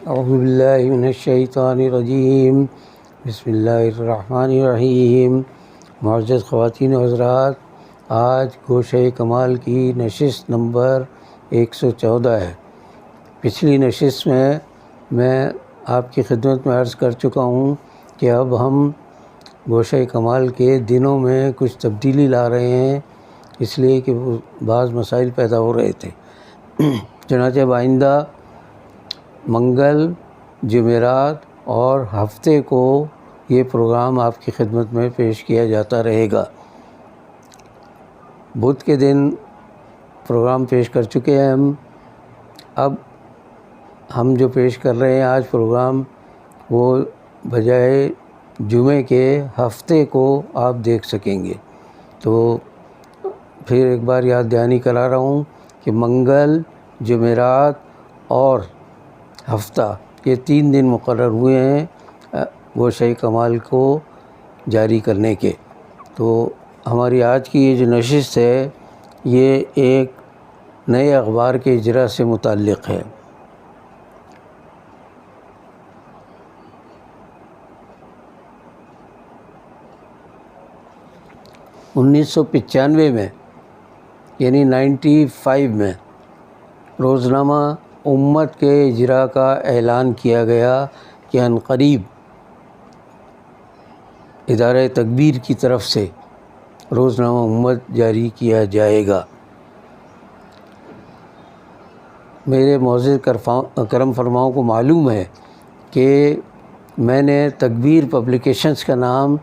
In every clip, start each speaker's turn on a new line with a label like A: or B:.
A: اعوذ باللہ من الشیطان الرجیم، بسم اللہ الرحمن الرحیم۔ معزز خواتین و حضرات، آج گوشہ کمال کی نشست نمبر 114 ہے۔ پچھلی نشست میں آپ کی خدمت میں عرض کر چکا ہوں کہ اب ہم گوشہ کمال کے دنوں میں کچھ تبدیلی لا رہے ہیں، اس لیے کہ بعض مسائل پیدا ہو رہے تھے۔ چنانچہ آئندہ منگل، جمعرات اور ہفتے کو یہ پروگرام آپ کی خدمت میں پیش کیا جاتا رہے گا۔ بدھ کے دن پروگرام پیش کر چکے ہیں اب ہم جو پیش کر رہے ہیں آج پروگرام، وہ بجائے جمعے کے ہفتے کو آپ دیکھ سکیں گے۔ تو پھر ایک بار یاد دہانی کرا رہا ہوں کہ منگل، جمعرات اور ہفتہ یہ 3 دن مقرر ہوئے ہیں گوشہ کمال کو جاری کرنے کے۔ تو ہماری آج کی یہ جو نشست ہے یہ ایک نئے اخبار کے اجراء سے متعلق ہے۔ 1995 میں یعنی 95 میں روزنامہ امت کے اجراء کا اعلان کیا گیا کہ عنقریب ادارہ تکبیر کی طرف سے روزنامہ امت جاری کیا جائے گا۔ میرے معزز کرم فرماؤں کو معلوم ہے کہ میں نے تکبیر پبلیکیشنز کا نام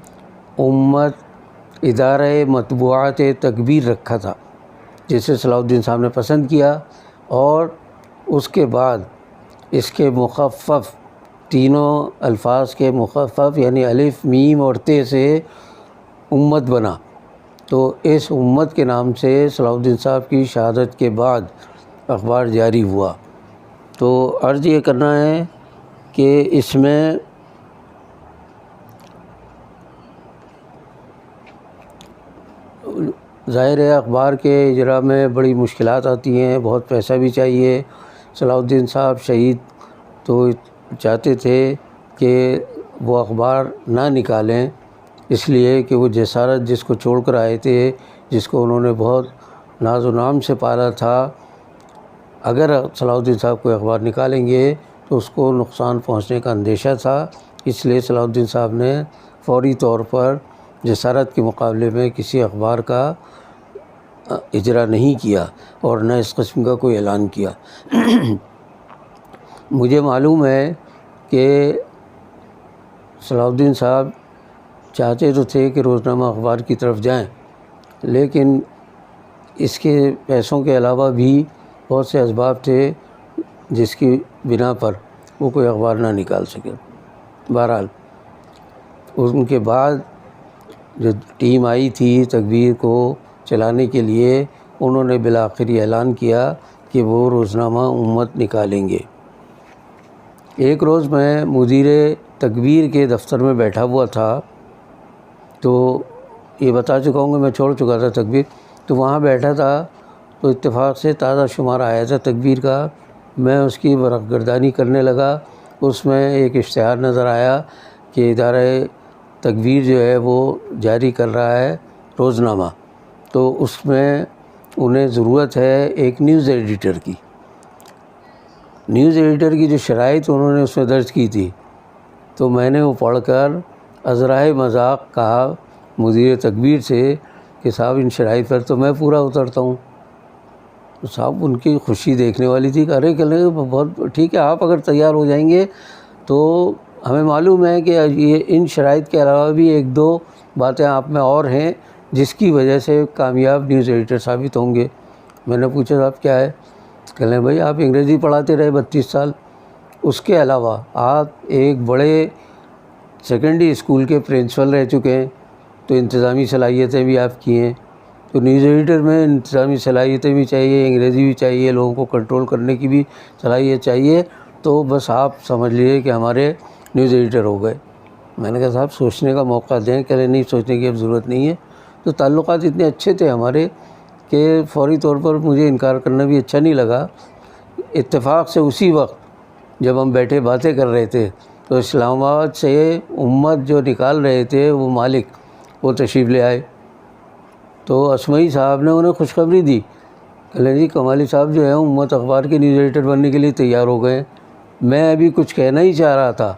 A: امت ادارہ مطبوعات تکبیر رکھا تھا، جسے صلاح الدین صاحب نے پسند کیا، اور اس کے بعد اس کے مخفف تینوں الفاظ کے مخفف یعنی الف، میم اور تے سے امت بنا۔ تو اس امت کے نام سے صلاح الدین صاحب کی شہادت کے بعد اخبار جاری ہوا۔ تو عرض یہ کرنا ہے کہ اس میں ظاہر ہے اخبار کے اجراء میں بڑی مشکلات آتی ہیں، بہت پیسہ بھی چاہیے۔ صلاح الدین صاحب شہید تو چاہتے تھے کہ وہ اخبار نہ نکالیں، اس لیے کہ وہ جسارت جس کو چھوڑ کر آئے تھے، جس کو انہوں نے بہت ناز و نام سے پالا تھا، اگر صلاح الدین صاحب کوئی اخبار نکالیں گے تو اس کو نقصان پہنچنے کا اندیشہ تھا۔ اس لیے صلاح الدین صاحب نے فوری طور پر جسارت کے مقابلے میں کسی اخبار کا اجراء نہیں کیا اور نہ اس قسم کا کوئی اعلان کیا۔ مجھے معلوم ہے کہ صلاح الدین صاحب چاہتے تو تھے کہ روزنامہ اخبار کی طرف جائیں، لیکن اس کے پیسوں کے علاوہ بھی بہت سے اسباب تھے جس کی بنا پر وہ کوئی اخبار نہ نکال سکے۔ بہرحال ان کے بعد جو ٹیم آئی تھی تکبیر کو چلانے کے لیے، انہوں نے بالآخر یہ اعلان کیا کہ وہ روزنامہ امت نکالیں گے۔ ایک روز میں مدیر تکبیر کے دفتر میں بیٹھا ہوا تھا، تو یہ بتا چکا ہوں کہ میں چھوڑ چکا تھا تکبیر، تو وہاں بیٹھا تھا تو اتفاق سے تازہ شمارہ آیا تھا تکبیر کا۔ میں اس کی ورق گردانی کرنے لگا، اس میں ایک اشتہار نظر آیا کہ ادارہ تکبیر جو ہے وہ جاری کر رہا ہے روزنامہ، تو اس میں انہیں ضرورت ہے ایک نیوز ایڈیٹر کی۔ نیوز ایڈیٹر کی جو شرائط انہوں نے اس میں درج کی تھی، تو میں نے وہ پڑھ کر عذرائے مذاق کہا مدیر تکبیر سے کہ صاحب ان شرائط پر تو میں پورا اترتا ہوں۔ تو صاحب ان کی خوشی دیکھنے والی تھی کہ ارے کہ بہت ٹھیک ہے، آپ اگر تیار ہو جائیں گے تو ہمیں معلوم ہے کہ یہ ان شرائط کے علاوہ بھی 1-2 باتیں آپ میں اور ہیں جس کی وجہ سے کامیاب نیوز ایڈیٹر ثابت ہوں گے۔ میں نے پوچھا صاحب کیا ہے؟ کہہ لیں بھائی آپ انگریزی پڑھاتے رہے 32 سال، اس کے علاوہ آپ ایک بڑے سیکنڈری اسکول کے پرنسپل رہ چکے ہیں، تو انتظامی صلاحیتیں بھی آپ کی ہیں۔ تو نیوز ایڈیٹر میں انتظامی صلاحیتیں بھی چاہیے، انگریزی بھی چاہیے، لوگوں کو کنٹرول کرنے کی بھی صلاحیت چاہیے، تو بس آپ سمجھ لیجیے کہ ہمارے نیوز ایڈیٹر ہو گئے۔ میں نے کہا صاحب سوچنے کا موقع دیں۔ کہہ رہے نہیں، سوچنے کی اب ضرورت نہیں ہے۔ تو تعلقات اتنے اچھے تھے ہمارے کہ فوری طور پر مجھے انکار کرنا بھی اچھا نہیں لگا۔ اتفاق سے اسی وقت جب ہم بیٹھے باتیں کر رہے تھے تو اسلام آباد سے امت جو نکال رہے تھے وہ مالک وہ تشریف لے آئے، تو اسمعی صاحب نے انہیں خوشخبری دی کہ جی کمالی صاحب جو ہے امت اخبار کے نیوز ایڈیٹر بننے کے لیے تیار ہو گئے۔ میں ابھی کچھ کہنا ہی چاہ رہا تھا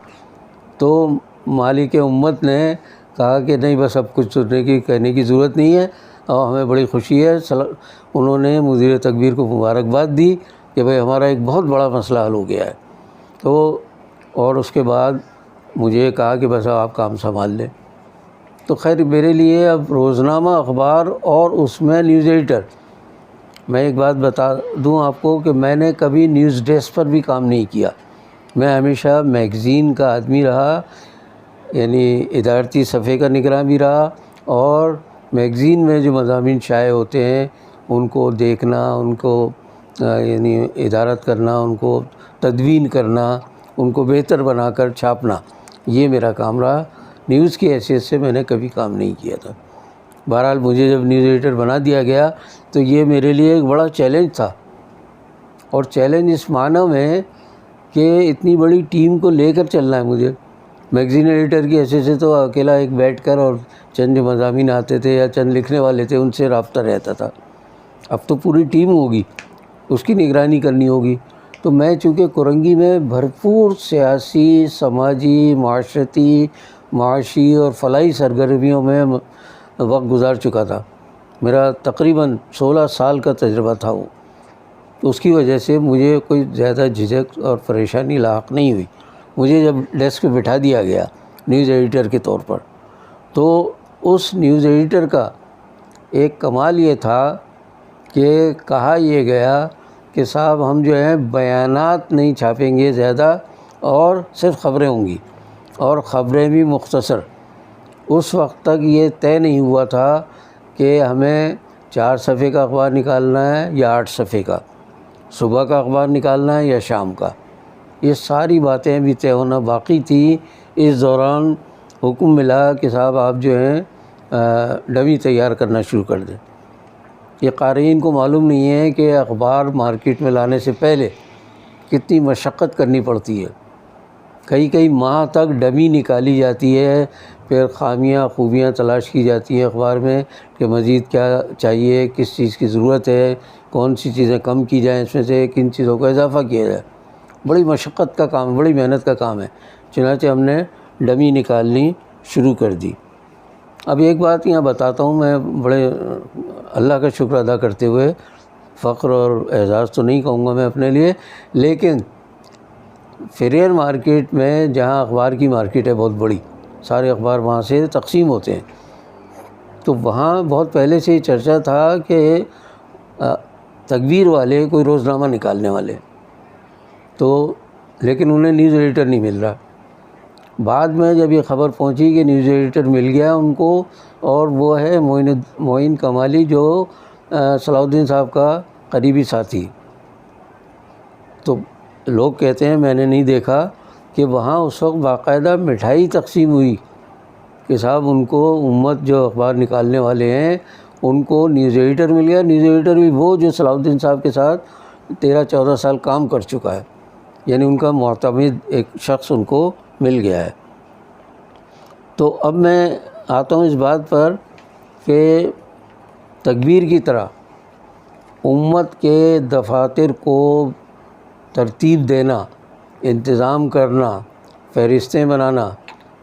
A: تو مالک امت نے کہا کہ نہیں، بس اب کچھ کہنے کی ضرورت نہیں ہے اور ہمیں بڑی خوشی ہے۔ انہوں نے مدیر تکبیر کو مبارکباد دی کہ بھئی ہمارا ایک بہت بڑا مسئلہ حل ہو گیا ہے۔ تو اور اس کے بعد مجھے کہا کہ بس آپ کام سنبھال لیں۔ تو خیر میرے لیے اب روزنامہ اخبار اور اس میں نیوز ایڈیٹر، میں ایک بات بتا دوں آپ کو کہ میں نے کبھی نیوز ڈیسک پر بھی کام نہیں کیا، میں ہمیشہ میگزین کا آدمی رہا، یعنی ادارتی صفحے کا نگراں بھی رہا، اور میگزین میں جو مضامین شائع ہوتے ہیں ان کو دیکھنا، ان کو یعنی ادارت کرنا، ان کو تدوین کرنا، ان کو بہتر بنا کر چھاپنا، یہ میرا کام رہا۔ نیوز کی حیثیت سے میں نے کبھی کام نہیں کیا تھا۔ بہرحال مجھے جب نیوز ایڈیٹر بنا دیا گیا تو یہ میرے لیے ایک بڑا چیلنج تھا، اور چیلنج اس معنی میں کہ اتنی بڑی ٹیم کو لے کر چلنا ہے مجھے۔ میگزین ایڈیٹر کی حیثیت سے تو اکیلا ایک بیٹھ کر اور چند جو مضامین آتے تھے یا چند لکھنے والے تھے ان سے رابطہ رہتا تھا، اب تو پوری ٹیم ہوگی، اس کی نگرانی کرنی ہوگی۔ تو میں چونکہ کرنگی میں بھرپور سیاسی، سماجی، معاشرتی، معاشی اور فلاحی سرگرمیوں میں وقت گزار چکا تھا، میرا تقریباً 16 سال کا تجربہ تھا وہ، تو اس کی وجہ سے مجھے کوئی زیادہ جھجک اور پریشانی لاحق نہیں ہوئی۔ مجھے جب ڈیسک پہ بٹھا دیا گیا نیوز ایڈیٹر کے طور پر، تو اس نیوز ایڈیٹر کا ایک کمال یہ تھا کہ کہا یہ گیا کہ صاحب ہم جو ہیں بیانات نہیں چھاپیں گے زیادہ، اور صرف خبریں ہوں گی، اور خبریں بھی مختصر۔ اس وقت تک یہ طے نہیں ہوا تھا کہ ہمیں 4 صفحے کا اخبار نکالنا ہے یا 8 صفحے کا، صبح کا اخبار نکالنا ہے یا شام کا، یہ ساری باتیں بھی طے ہونا باقی تھی۔ اس دوران حکم ملا کہ صاحب آپ جو ہیں ڈمی تیار کرنا شروع کر دیں۔ یہ قارئین کو معلوم نہیں ہے کہ اخبار مارکیٹ میں لانے سے پہلے کتنی مشقت کرنی پڑتی ہے، کئی ماہ تک ڈمی نکالی جاتی ہے، پھر خامیاں خوبیاں تلاش کی جاتی ہیں اخبار میں کہ مزید کیا چاہیے، کس چیز کی ضرورت ہے، کون سی چیزیں کم کی جائیں، اس میں سے کن چیزوں کو اضافہ کیا جائے۔ بڑی مشقت کا کام، بڑی محنت کا کام ہے، چنانچہ ہم نے ڈمی نکالنی شروع کر دی۔ اب ایک بات یہاں بتاتا ہوں، میں بڑے اللہ کا شکر ادا کرتے ہوئے، فخر اور اعزاز تو نہیں کہوں گا میں اپنے لیے، لیکن فیریر مارکیٹ میں جہاں اخبار کی مارکیٹ ہے بہت بڑی، سارے اخبار وہاں سے تقسیم ہوتے ہیں، تو وہاں بہت پہلے سے یہ چرچا تھا کہ تکبیر والے کوئی روزنامہ نکالنے والے، تو لیکن انہیں نیوز ایڈیٹر نہیں مل رہا۔ بعد میں جب یہ خبر پہنچی کہ نیوز ایڈیٹر مل گیا ان کو، اور وہ ہے معین کمالی جو صلاح الدین صاحب کا قریبی ساتھی، تو لوگ کہتے ہیں، میں نے نہیں دیکھا، کہ وہاں اس وقت باقاعدہ مٹھائی تقسیم ہوئی کہ صاحب ان کو امت جو اخبار نکالنے والے ہیں ان کو نیوز ایڈیٹر مل گیا، نیوز ایڈیٹر بھی وہ جو صلاح الدین صاحب کے ساتھ 13-14 سال کام کر چکا ہے، یعنی ان کا معتمد ایک شخص ان کو مل گیا ہے۔ تو اب میں آتا ہوں اس بات پر کہ تکبیر کی طرح امت کے دفاتر کو ترتیب دینا، انتظام کرنا، فہرستیں بنانا،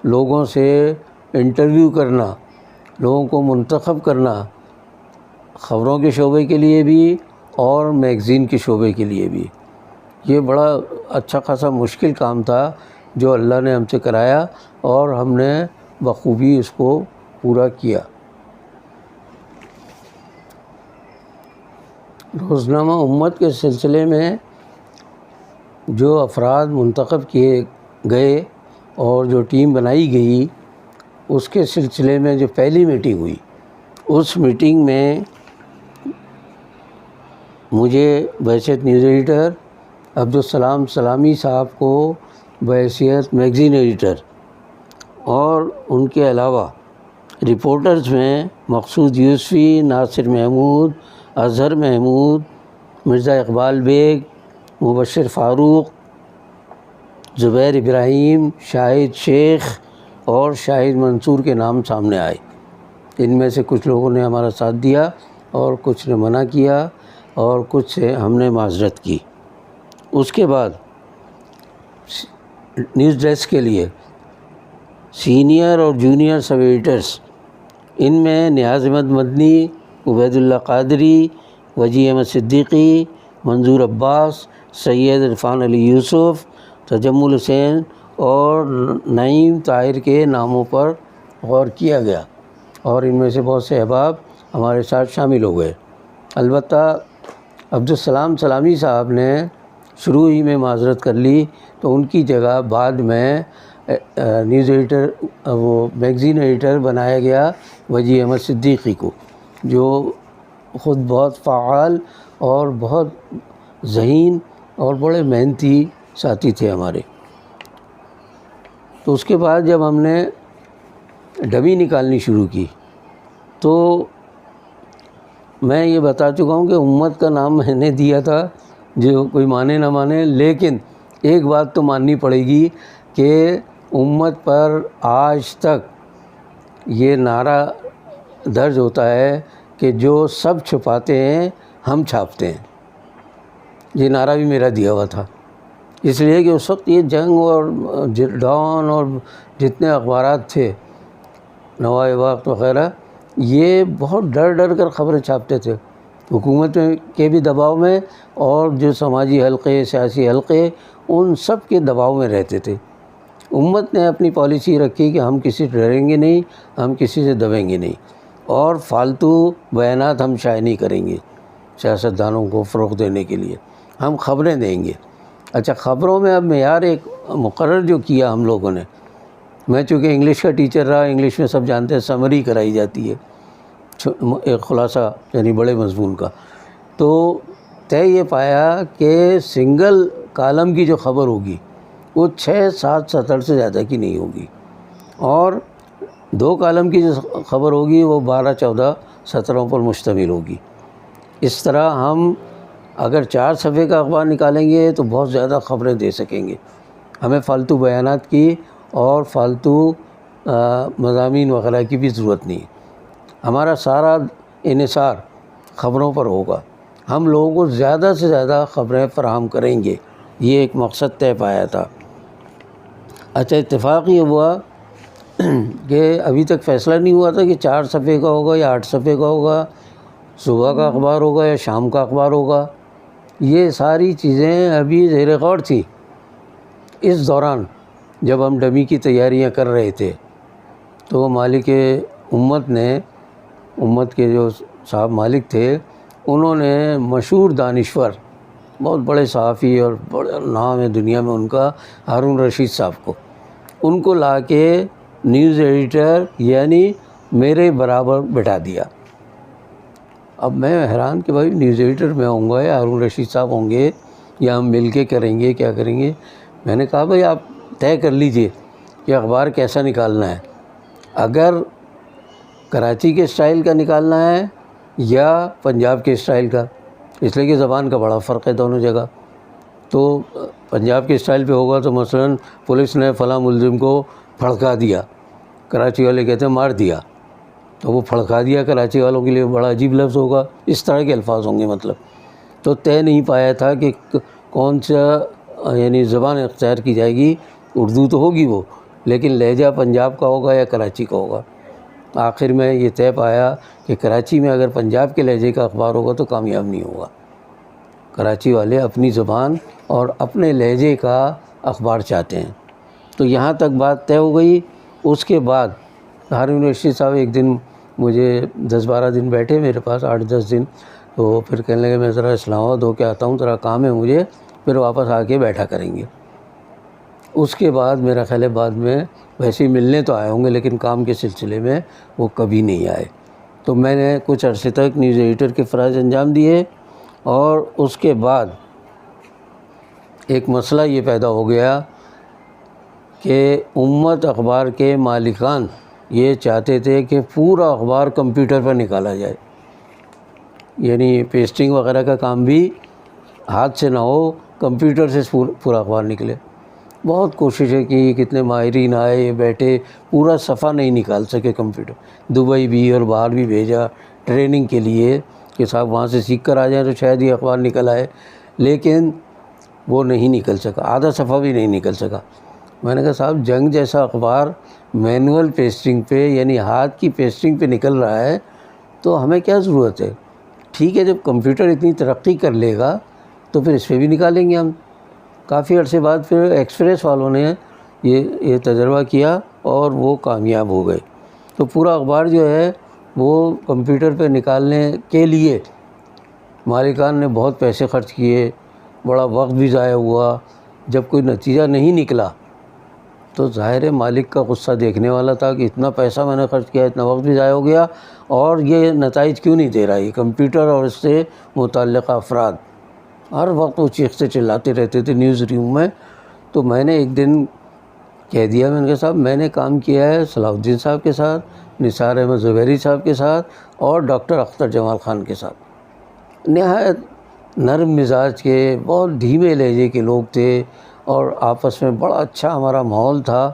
A: لوگوں سے انٹرویو کرنا، لوگوں کو منتخب کرنا، خبروں کے شعبے کے لیے بھی اور میگزین کے شعبے کے لیے بھی، یہ بڑا اچھا خاصا مشکل کام تھا جو اللہ نے ہم سے کرایا، اور ہم نے بخوبی اس کو پورا کیا۔ روزنامہ امت کے سلسلے میں جو افراد منتخب کیے گئے اور جو ٹیم بنائی گئی، اس کے سلسلے میں جو پہلی میٹنگ ہوئی، اس میٹنگ میں مجھے بحیثیت نیوز ایڈیٹر، عبدالسلام سلامی صاحب کو بحیثیت میگزین ایڈیٹر، اور ان کے علاوہ رپورٹرز میں مقصود یوسفی، ناصر محمود، اظہر محمود، مرزا اقبال بیگ، مبشر فاروق، زبیر ابراہیم، شاہد شیخ اور شاہد منصور کے نام سامنے آئے۔ ان میں سے کچھ لوگوں نے ہمارا ساتھ دیا اور کچھ نے منع کیا اور کچھ سے ہم نے معذرت کی۔ اس کے بعد نیوز ڈیسک کے لیے سینئر اور جونیئر سب ایڈیٹرز، ان میں نیاز احمد مدنی، عبید اللہ قادری، وجیح احمد صدیقی، منظور عباس، سید عرفان علی یوسف، تجمل حسین اور نعیم طاہر کے ناموں پر غور کیا گیا اور ان میں سے بہت سے احباب ہمارے ساتھ شامل ہو گئے۔ البتہ عبدالسلام سلامی صاحب نے شروع ہی میں معذرت کر لی، تو ان کی جگہ بعد میں نیوز ایڈیٹر، وہ میگزین ایڈیٹر بنایا گیا وجیح احمد صدیقی کو، جو خود بہت فعال اور بہت ذہین اور بڑے محنتی ساتھی تھے ہمارے۔ تو اس کے بعد جب ہم نے ڈمی نکالنی شروع کی تو میں یہ بتا چکا ہوں کہ امت کا نام میں نے دیا تھا، جو کوئی مانے نہ مانے، لیکن ایک بات تو ماننی پڑے گی کہ امت پر آج تک یہ نعرہ درج ہوتا ہے کہ جو سب چھپاتے ہیں ہم چھاپتے ہیں۔ یہ نعرہ بھی میرا دیا ہوا تھا، اس لیے کہ اس وقت یہ جنگ اور ڈان اور جتنے اخبارات تھے، نوائے وقت وغیرہ، یہ بہت ڈر ڈر کر خبریں چھاپتے تھے، حکومت کے بھی دباؤ میں اور جو سماجی حلقے، سیاسی حلقے، ان سب کے دباؤ میں رہتے تھے۔ امت نے اپنی پالیسی رکھی کہ ہم کسی سے ڈریں گے نہیں، ہم کسی سے دبیں گے نہیں، اور فالتو بیانات ہم شائع نہیں کریں گے سیاستدانوں کو فروغ دینے کے لیے، ہم خبریں دیں گے۔ اچھا، خبروں میں اب معیار ایک مقرر جو کیا ہم لوگوں نے، میں چونکہ انگلش کا ٹیچر رہا، انگلش میں سب جانتے ہیں سمری کرائی جاتی ہے، ایک خلاصہ یعنی بڑے مضمون کا، تو طے یہ پایا کہ سنگل کالم کی جو خبر ہوگی وہ 6-7 سطر سے زیادہ کی نہیں ہوگی، اور 2 کالم کی جو خبر ہوگی وہ 12-14 سطروں پر مشتمل ہوگی۔ اس طرح ہم اگر 4 صفحے کا اخبار نکالیں گے تو بہت زیادہ خبریں دے سکیں گے، ہمیں فالتو بیانات کی اور فالتو مضامین وغیرہ کی بھی ضرورت نہیں، ہمارا سارا انحصار خبروں پر ہوگا، ہم لوگوں کو زیادہ سے زیادہ خبریں فراہم کریں گے، یہ ایک مقصد طے پایا تھا۔ اچھا، اتفاق یہ ہوا کہ ابھی تک فیصلہ نہیں ہوا تھا کہ 4 صفحے کا ہوگا یا 8 صفحے کا ہوگا، صبح کا اخبار ہوگا یا شام کا اخبار ہوگا، یہ ساری چیزیں ابھی زیر غور تھی۔ اس دوران جب ہم ڈمی کی تیاریاں کر رہے تھے تو مالک امت نے، امت کے جو صاحب مالک تھے، انہوں نے مشہور دانشور، بہت بڑے صحافی اور بڑا نام ہے دنیا میں ان کا، ہارون رشید صاحب کو، ان کو لا کے نیوز ایڈیٹر یعنی میرے برابر بٹھا دیا۔ اب میں حیران کہ بھائی نیوز ایڈیٹر میں ہوں گا یا ہارون رشید صاحب ہوں گے یا ہم مل کے کریں گے، کیا کریں گے؟ میں نے کہا بھائی آپ طے کر لیجئے کہ اخبار کیسا نکالنا ہے، اگر کراچی کے اسٹائل کا نکالنا ہے یا پنجاب کے اسٹائل کا، اس لیے کہ زبان کا بڑا فرق ہے دونوں جگہ۔ تو پنجاب کے اسٹائل پہ ہوگا تو مثلاً پولیس نے فلاں ملزم کو پھڑکا دیا، کراچی والے کہتے ہیں مار دیا، تو وہ پھڑکا دیا کراچی والوں کے لیے بڑا عجیب لفظ ہوگا، اس طرح کے الفاظ ہوں گے مطلب۔ تو طے نہیں پایا تھا کہ کون سا یعنی زبان اختیار کی جائے گی، اردو تو ہوگی وہ، لیکن لہجہ پنجاب کا ہوگا یا کراچی کا ہوگا۔ آخر میں یہ طے پایا کہ کراچی میں اگر پنجاب کے لہجے کا اخبار ہوگا تو کامیاب نہیں ہوگا، کراچی والے اپنی زبان اور اپنے لہجے کا اخبار چاہتے ہیں۔ تو یہاں تک بات طے ہو گئی۔ اس کے بعد ہارون رشید صاحب ایک دن مجھے 10-12 دن بیٹھے میرے پاس، 8-10 دن، تو پھر کہنے لگے میں ذرا اسلام آباد ہو کے آتا ہوں، ذرا کام ہے مجھے، پھر واپس آ کے بیٹھا کریں گے۔ اس کے بعد میرا خیال ہے بعد میں ویسے ہی ملنے تو آئے ہوں گے لیکن کام کے سلسلے میں وہ کبھی نہیں آئے۔ تو میں نے کچھ عرصے تک نیوز ایڈیٹر کے فرائض انجام دیے، اور اس کے بعد ایک مسئلہ یہ پیدا ہو گیا کہ امت اخبار کے مالکان یہ چاہتے تھے کہ پورا اخبار کمپیوٹر پر نکالا جائے، یعنی پیسٹنگ وغیرہ کا کام بھی ہاتھ سے نہ ہو، کمپیوٹر سے پورا اخبار نکلے۔ بہت کوششیں کی، کتنے ماہرین آئے بیٹھے، پورا صفحہ نہیں نکال سکے کمپیوٹر. دبئی بھی اور باہر بھی بھیجا ٹریننگ کے لیے کہ صاحب وہاں سے سیکھ کر آ جائیں تو شاید یہ اخبار نکل آئے، لیکن وہ نہیں نکل سکا، آدھا صفحہ بھی نہیں نکل سکا. میں نے کہا صاحب جنگ جیسا اخبار مینول پیسٹنگ پہ یعنی ہاتھ کی پیسٹنگ پہ نکل رہا ہے تو ہمیں کیا ضرورت ہے. ٹھیک ہے، جب کمپیوٹر اتنی ترقی کر لے گا تو پھر اس پہ بھی نکالیں گے ہم. کافی عرصے بعد پھر ایکسپریس والوں نے یہ تجربہ کیا اور وہ کامیاب ہو گئے. تو پورا اخبار جو ہے وہ کمپیوٹر پہ نکالنے کے لیے مالکان نے بہت پیسے خرچ کیے، بڑا وقت بھی ضائع ہوا. جب کوئی نتیجہ نہیں نکلا تو ظاہر ہے مالک کا غصہ دیکھنے والا تھا کہ اتنا پیسہ میں نے خرچ کیا، اتنا وقت بھی ضائع ہو گیا اور یہ نتائج کیوں نہیں دے رہا. یہ کمپیوٹر اور اس سے متعلقہ افراد ہر وقت وہ چیختے چلاتے رہتے تھے نیوز روم میں. تو میں نے ایک دن کہہ دیا، میں نے کہا صاحب میں نے کام کیا ہے صلاح الدین صاحب کے ساتھ، نثار احمد زبیری صاحب کے ساتھ اور ڈاکٹر اختر جمال خان کے ساتھ. نہایت نرم مزاج کے، بہت دھیمے لہجے کے لوگ تھے اور آپس میں بڑا اچھا ہمارا ماحول تھا.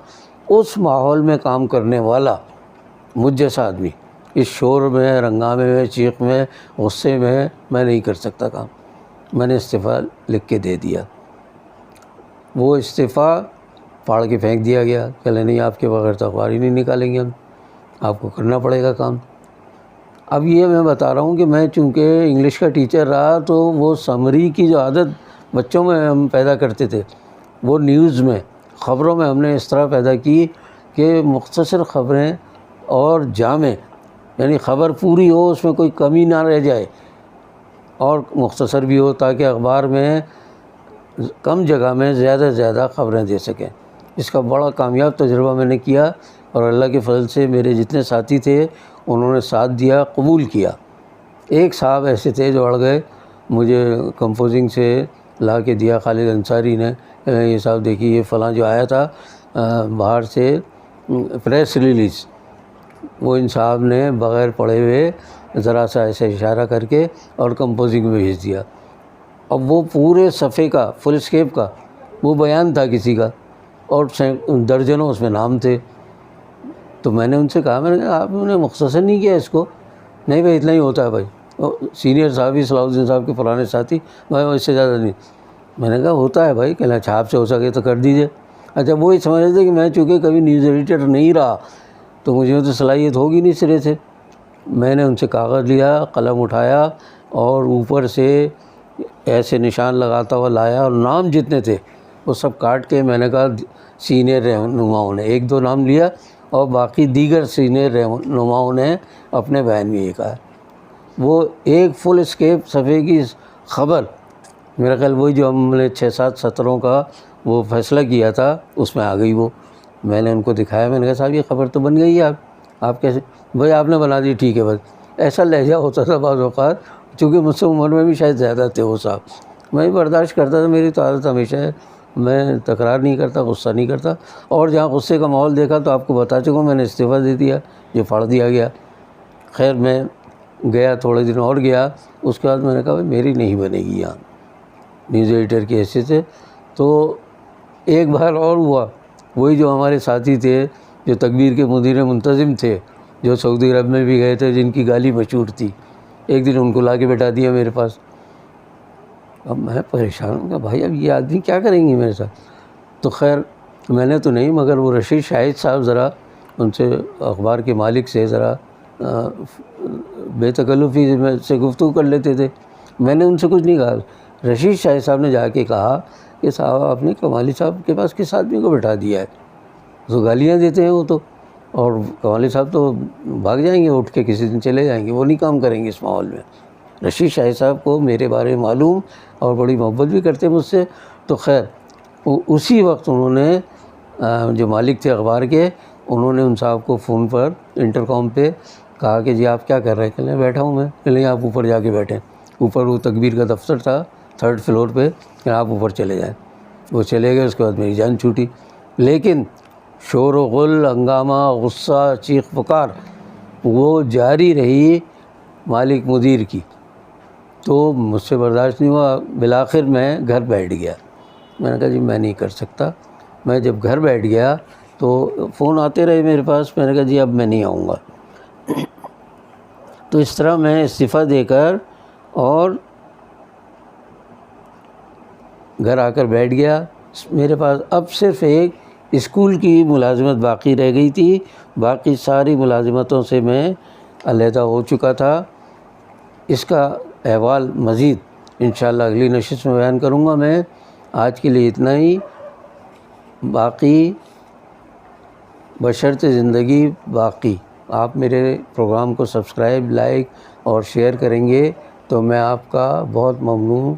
A: اس ماحول میں کام کرنے والا مجھ جیسا آدمی اس شور میں، رنگامے میں، چیخ میں، غصے میں نہیں کر سکتا کام. میں نے استعفیٰ لکھ کے دے دیا. وہ استعفیٰ پھاڑ کے پھینک دیا گیا کہ نہیں آپ کے بغیر تو اخبار ہی نہیں نکالیں گے ہم، آپ کو کرنا پڑے گا کام. اب یہ میں بتا رہا ہوں کہ میں چونکہ انگلش کا ٹیچر رہا تو وہ سمری کی جو عادت بچوں میں ہم پیدا کرتے تھے وہ نیوز میں، خبروں میں ہم نے اس طرح پیدا کی کہ مختصر خبریں اور جامع، یعنی خبر پوری ہو، اس میں کوئی کمی نہ رہ جائے اور مختصر بھی ہو تاکہ اخبار میں کم جگہ میں زیادہ سے زیادہ خبریں دے سکیں. اس کا بڑا کامیاب تجربہ میں نے کیا اور اللہ کے فضل سے میرے جتنے ساتھی تھے انہوں نے ساتھ دیا، قبول کیا. ایک صاحب ایسے تھے جو اڑ گئے، مجھے کمپوزنگ سے لا کے دیا خالد انصاری نے، یہ صاحب دیکھیے یہ فلاں جو آیا تھا باہر سے پریس ریلیز، وہ ان صاحب نے بغیر پڑھے ہوئے ذرا سا ایسے اشارہ کر کے اور کمپوزنگ میں بھیج دیا. اب وہ پورے صفحے کا فل اسکیپ کا وہ بیان تھا کسی کا اور درجنوں اس میں نام تھے. تو میں نے ان سے کہا، میں نے کہا آپ نے مختصر نہیں کیا اس کو؟ نہیں بھائی اتنا ہی ہوتا ہے بھائی. سینئر صاحب ہی صلاح الدین صاحب کے پرانے ساتھی، بھائی اس سے زیادہ نہیں. میں نے کہا ہوتا ہے بھائی، کہنا چھاپ سے ہو سکے تو کر دیجئے. اچھا وہی سمجھ رہے تھے کہ میں چونکہ کبھی نیوز ایڈیٹر نہیں رہا تو مجھے تو صلاحیت ہوگی نہیں سرے سے. میں نے ان سے کاغذ لیا، قلم اٹھایا اور اوپر سے ایسے نشان لگاتا ہوا لایا اور نام جتنے تھے وہ سب کاٹ کے میں نے کہا سینئر رہنماؤں نے، ایک دو نام لیا اور باقی دیگر سینئر رہنماؤں نے اپنے بیان میں یہ کہا. وہ ایک فل اسکیپ صفحے کی خبر، میرا خیال وہی جو ہم نے 6-7 سطروں کا وہ فیصلہ کیا تھا اس میں آ گئی. وہ میں نے ان کو دکھایا، میں نے کہا صاحب یہ خبر تو بن گئی ہے، آپ کیسے؟ بھائی آپ نے بنا دی، ٹھیک ہے بس. ایسا لہجہ ہوتا تھا بعض اوقات، چونکہ مجھ سے عمر میں بھی شاید زیادہ تھے وہ صاحب. میں بھی برداشت کرتا تھا، میری تو عادت ہمیشہ ہے، میں تکرار نہیں کرتا، غصہ نہیں کرتا. اور جہاں غصے کا ماحول دیکھا تو آپ کو بتا چکا ہوں، میں نے استعفیٰ دے دیا، یہ پھاڑ دیا گیا. خیر میں گیا، تھوڑے دن اور گیا، اس کے بعد میں نے کہا بھائی میری نہیں بنے گی یہاں نیوز ایڈیٹر کی حیثیت سے. تو ایک بار اور ہوا، وہی جو ہمارے ساتھی تھے جو تکبیر کے مدیر منتظم تھے، جو سعودی عرب میں بھی گئے تھے، جن کی گالی مشہور تھی، ایک دن ان کو لا کے بٹھا دیا میرے پاس. اب میں پریشان ہوں کہ بھائی اب یہ آدمی کیا کریں گے میرے ساتھ. تو خیر میں نے تو نہیں، مگر وہ رشید شاہد صاحب ذرا ان سے اخبار کے مالک سے ذرا بے تکلفی سے گفتگو کر لیتے تھے. میں نے ان سے کچھ نہیں کہا. رشید شاہد صاحب نے جا کے کہا کہ صاحب آپ نے کمالی صاحب کے پاس کس آدمی کو بٹھا دیا ہے، تو گالیاں دیتے ہیں وہ تو، اور کمالی صاحب تو بھاگ جائیں گے اٹھ کے، کسی دن چلے جائیں گے، وہ نہیں کام کریں گے اس ماحول میں. رشید شاہد صاحب کو میرے بارے میں معلوم اور بڑی محبت بھی کرتے مجھ سے. تو خیر اسی وقت انہوں نے جو مالک تھے اخبار کے، انہوں نے ان صاحب کو فون پر انٹر کام پہ کہا کہ جی آپ کیا کر رہے ہیں؟ کہ بیٹھا ہوں میں. کہ نہیں آپ اوپر جا کے بیٹھیں. اوپر وہ تکبیر کا دفتر تھا 3rd فلور پہ، کہ آپ اوپر چلے جائیں. وہ چلے گئے، اس کے بعد میری جان چھوٹی. لیکن شور و غل، ہنگامہ، غصہ، چیخ پکار وہ جاری رہی مالک مدیر کی. تو مجھ سے برداشت نہیں ہوا، بالآخر میں گھر بیٹھ گیا. میں نے کہا جی میں نہیں کر سکتا، میں جب گھر بیٹھ گیا تو فون آتے رہے میرے پاس، میں نے کہا جی اب میں نہیں آؤں گا۔ تو اس طرح میں استعفیٰ دے کر اور گھر آ کر بیٹھ گیا۔ میرے پاس اب صرف ایک اسکول کی ملازمت باقی رہ گئی تھی، باقی ساری ملازمتوں سے میں علیحدہ ہو چکا تھا۔ اس کا احوال مزید انشاءاللہ اگلی نشست میں بیان کروں گا میں۔ آج کے لیے اتنا ہی، باقی بشرط زندگی باقی۔ آپ میرے پروگرام کو سبسکرائب، لائک اور شیئر کریں گے تو میں آپ کا بہت ممنون